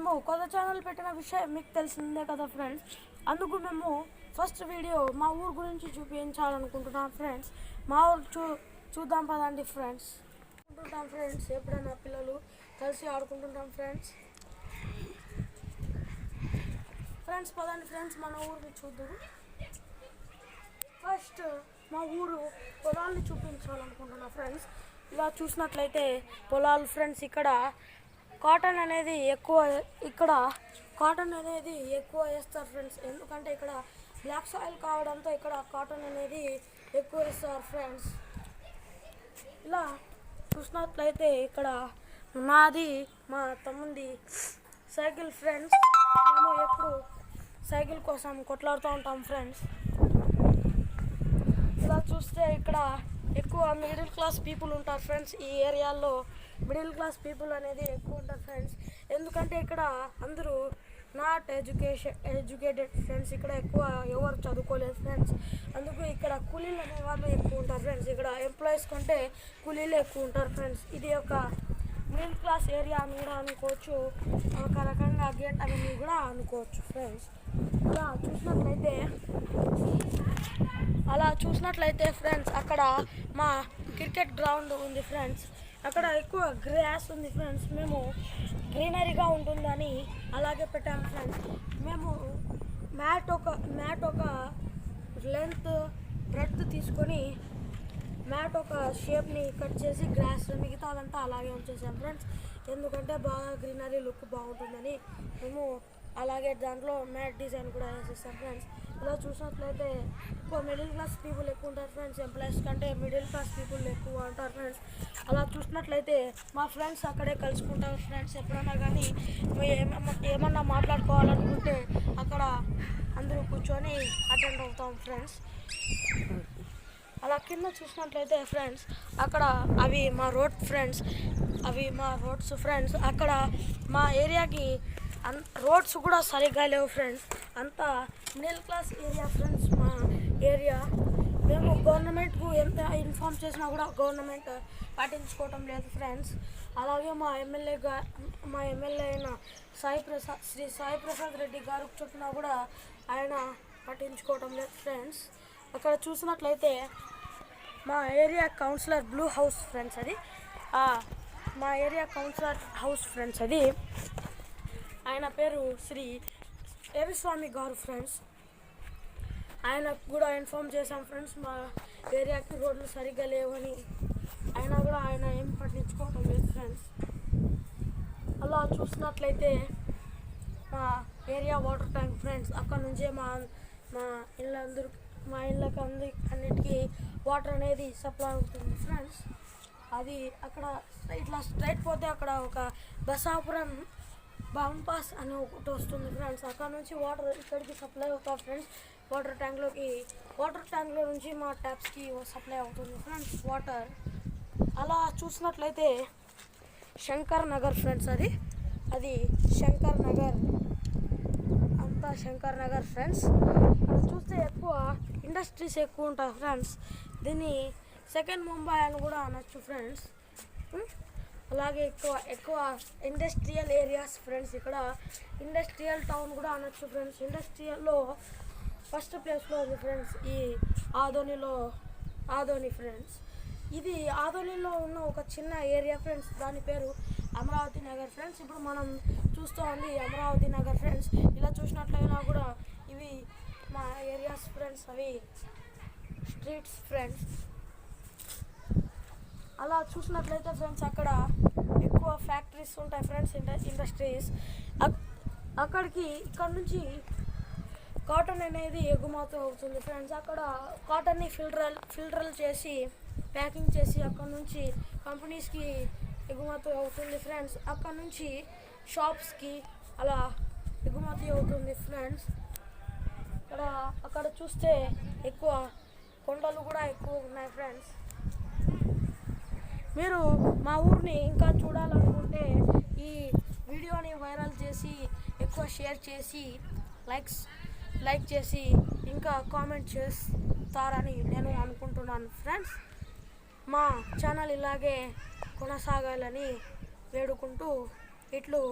మేము కొత్త ఛానల్ పెట్టిన విషయం మీకు తెలిసిందే కదా ఫ్రెండ్స్. అందుకు మేము ఫస్ట్ వీడియో మా ఊరు గురించి చూపించాలనుకుంటున్నాం ఫ్రెండ్స్. మా ఊరు చూద్దాం పదండి ఫ్రెండ్స్. ఎప్పుడైనా పిల్లలు కలిసి ఆడుకుంటుంటాం ఫ్రెండ్స్ పదండి ఫ్రెండ్స్, మన ఊరిని చూద్దాం. ఫస్ట్ మా ఊరు పొలాల్ని చూపించాలనుకుంటున్నా ఫ్రెండ్స్. ఇలా చూసినట్లయితే పొలాలు ఫ్రెండ్స్. ఇక్కడ కాటన్ అనేది ఎక్కువ వేస్తారు ఫ్రెండ్స్. ఎందుకంటే ఇక్కడ బ్లాక్ సాయిల్ కావడంతో ఇక్కడ కాటన్ అనేది ఎక్కువ వేస్తారు ఫ్రెండ్స్. ఇలా చూసినట్లయితే ఇక్కడ నాది మా తమ్ముంది సైకిల్ ఫ్రెండ్స్. మేము ఎప్పుడు సైకిల్ కోసం కొట్లాడుతూ ఉంటాం ఫ్రెండ్స్. ఇలా చూస్తే ఇక్కడ ఎక్కువ మిడిల్ క్లాస్ పీపుల్ ఉంటారు ఫ్రెండ్స్. ఈ ఏరియాలో మిడిల్ క్లాస్ పీపుల్ అనేది ఎక్కువ ఉంటారు ఫ్రెండ్స్. ఎందుకంటే ఇక్కడ అందరూ నాట్ ఎడ్యుకేటెడ్ ఫ్రెండ్స్. ఇక్కడ ఎక్కువ ఎవరు చదువుకోలేదు ఫ్రెండ్స్. అందుకు ఇక్కడ కూలీలు అనే వాళ్ళు ఎక్కువ ఉంటారు ఫ్రెండ్స్. ఇక్కడ ఎంప్లాయీస్ కంటే కూలీలు ఎక్కువ ఉంటారు ఫ్రెండ్స్. ఇది ఒక మిడిల్ క్లాస్ ఏరియా అని కూడా అనుకోవచ్చు, ఒక రకంగా గేట్ అని కూడా అనుకోవచ్చు ఫ్రెండ్స్. అలా చూసినట్లయితే ఫ్రెండ్స్ అక్కడ మా క్రికెట్ గ్రౌండ్ ఉంది ఫ్రెండ్స్. అక్కడ ఎక్కువ గ్రాస్ ఉంది ఫ్రెండ్స్. మేము గ్రీనరీగా ఉంటుందని అలాగే పెట్టాము ఫ్రెండ్స్. మేము మ్యాట్ ఒక లెంత్ బ్రెడ్త్ తీసుకొని మ్యాట్ ఒక షేప్ని కట్ చేసి గ్రాస్ మిగతాదంతా అలాగే ఉంచేసాం ఫ్రెండ్స్. ఎందుకంటే బాగా గ్రీనరీ లుక్ బాగుంటుందని మేము అలాగే దాంట్లో మ్యాట్ డిజైన్ కూడా వేసేస్తాం ఫ్రెండ్స్. ఇలా చూసినట్లయితే ఎక్కువ మిడిల్ క్లాస్ పీపుల్ ఎక్కువ ఉంటారు ఫ్రెండ్స్. ఎంప్లాయీస్ కంటే మిడిల్ క్లాస్ పీపుల్ ఎక్కువ ఉంటారు ఫ్రెండ్స్. అలా చూసినట్లయితే మా ఫ్రెండ్స్ అక్కడే కలుసుకుంటారు ఫ్రెండ్స్. ఎప్పుడైనా కానీ ఏమన్నా మాట్లాడుకోవాలనుకుంటే అక్కడ అందరూ కూర్చొని అటెండ్ అవుతాం ఫ్రెండ్స్. అలా కింద చూసినట్లయితే ఫ్రెండ్స్ అక్కడ అవి మా రోడ్స్ ఫ్రెండ్స్. అక్కడ మా ఏరియాకి రోడ్స్ కూడా సరిగ్గా లేవు ఫ్రెండ్స్. అంతా మిడిల్ క్లాస్ ఏరియా ఫ్రెండ్స్ మా ఏరియా. మేము గవర్నమెంట్కు ఎంత ఇన్ఫార్మ్ చేసినా కూడా గవర్నమెంట్ పట్టించుకోవటం లేదు ఫ్రెండ్స్. అలాగే మా ఎమ్మెల్యే అయిన శ్రీ సాయి ప్రసాద్ రెడ్డి గారికి చెప్పినా కూడా ఆయన పట్టించుకోవటం లేదు ఫ్రెండ్స్. అక్కడ చూసినట్లయితే మా area councillor blue house friends. అది మా ఏరియా కౌన్సిలర్ హౌస్ ఫ్రెండ్స్. అది ఆయన పేరు శ్రీ ఎర్రస్వామి గారు ఫ్రెండ్స్. ఆయనకు కూడా ఇన్ఫార్మ్ చేశాం ఫ్రెండ్స్ మా ఏరియాకి రోడ్లు సరిగ్గా లేవని. అయినా కూడా ఆయన ఏం పట్టించుకోవటం లేదు ఫ్రెండ్స్. అలా చూసినట్లయితే మా ఏరియా వాటర్ ట్యాంక్ ఫ్రెండ్స్. అక్కడ నుంచే మా ఇళ్ళకి అన్నిటికీ వాటర్ అనేది సప్లై అవుతుంది ఫ్రెండ్స్. అది అక్కడ ఇట్లా స్ట్రైట్ పోతే అక్కడ ఒక బసాపురం బాంపాస్ అని ఒకటి వస్తుంది ఫ్రెండ్స్. అక్కడ నుంచి వాటర్ ఇక్కడికి సప్లై అవుతాయి ఫ్రెండ్స్. వాటర్ ట్యాంక్లో నుంచి మా ట్యాప్స్కి సప్లై అవుతుంది ఫ్రెండ్స్ వాటర్. అలా చూసినట్లయితే శంకర్ నగర్ ఫ్రెండ్స్. అది శంకర్ నగర్, అంతా శంకర్ నగర్ ఫ్రెండ్స్. అక్కడ చూస్తే ఎక్కువ ఇండస్ట్రీస్ ఎక్కువ ఉంటాయి ఫ్రెండ్స్. దీన్ని సెకండ్ ముంబై అని కూడా అనొచ్చు ఫ్రెండ్స్. అలాగే ఎక్కువ ఇండస్ట్రియల్ ఏరియాస్ ఫ్రెండ్స్. ఇక్కడ ఇండస్ట్రియల్ టౌన్ కూడా అనొచ్చు ఫ్రెండ్స్. ఇండస్ట్రియల్లో ఫస్ట్ ప్లేస్లో ఉంది ఫ్రెండ్స్ ఈ ఆదోని ఫ్రెండ్స్. ఇది ఆదోనిలో ఉన్న ఒక చిన్న ఏరియా ఫ్రెండ్స్. దాని పేరు అమరావతి నగర్ ఫ్రెండ్స్. ఇప్పుడు మనం చూస్తూ ఉంది అమరావతి నగర్ ఫ్రెండ్స్. ఇలా చూసినట్లయినా కూడా ఇవి మా ఏరియాస్ ఫ్రెండ్స్. అవి స్ట్రీట్స్ ఫ్రెండ్స్. అలా చూసినట్లయితే ఫ్రెండ్స్ అక్కడ ఎక్కువ ఫ్యాక్టరీస్ ఉంటాయి ఫ్రెండ్స్, ఇండస్ట్రీస్. ఇక్కడ నుంచి కాటన్ అనేది ఎగుమతి అవుతుంది ఫ్రెండ్స్. అక్కడ కాటన్ని ఫిల్టర్లు చేసి ప్యాకింగ్ చేసి అక్కడ నుంచి కంపెనీస్కి ఎగుమతి అవుతుంది ఫ్రెండ్స్. అక్కడ నుంచి షాప్స్కి అలా ఎగుమతి అవుతుంది ఫ్రెండ్స్. అక్కడ చూస్తే ఎక్కువ కొండలు కూడా ఎక్కువ ఉన్నాయి ఫ్రెండ్స్. మీరు మా ఊరిని ఇంకా చూడాలనుకుంటే ఈ వీడియోని వైరల్ చేసి ఎక్కువ షేర్ చేసి లైక్ చేసి ఇంకా కామెంట్ చేస్తారని నేను అనుకుంటున్నాను ఫ్రెండ్స్. మా ఛానల్ ఇలాగే కొనసాగాలని వేడుకుంటూ ఇట్లు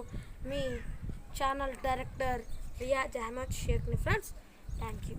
మీ ఛానల్ డైరెక్టర్ రియాజ్ అహ్మద్ షేఖ్ని ఫ్రెండ్స్. Thank you.